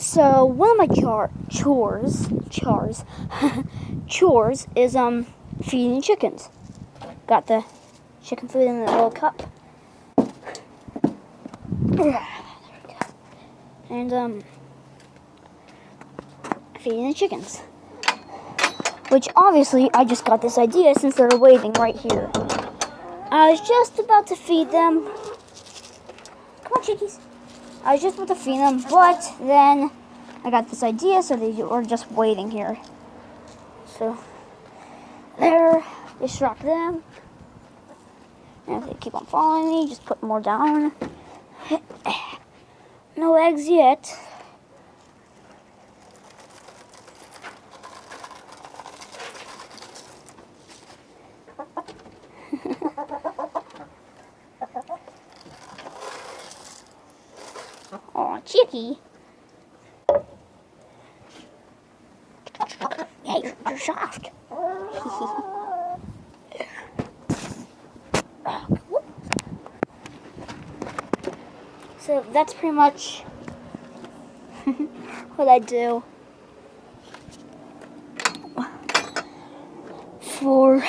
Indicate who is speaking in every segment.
Speaker 1: So one of my chores is feeding chickens. Got the chicken food in the little cup. There we go. And feeding the chickens. Which obviously I just got this idea since they're waiting right here. I was just about to feed them. Come on, chickies. I was just about to feed them, but then I got this idea, so they were just waiting here. So there, distract them. And if they keep on following me, just put more down. No eggs yet. Aw, chickie. Hey, you're soft. So that's pretty much what I do for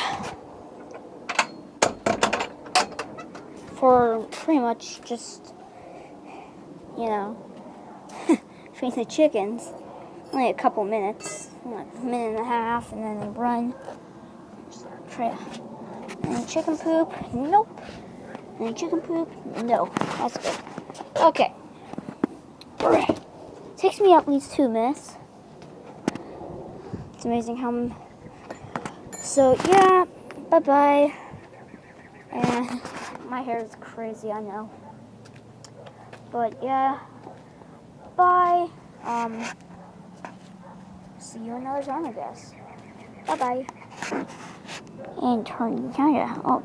Speaker 1: pretty much just, feeding the chickens. Only a couple minutes, like a minute and a half, and then they run. Any chicken poop? Nope. Any chicken poop? No. That's good. Okay. Takes me at least 2 minutes. It's amazing how. So yeah, bye. And my hair is crazy, I know. But yeah, bye. See you another time, I guess. Bye. And turn the camera. Oh.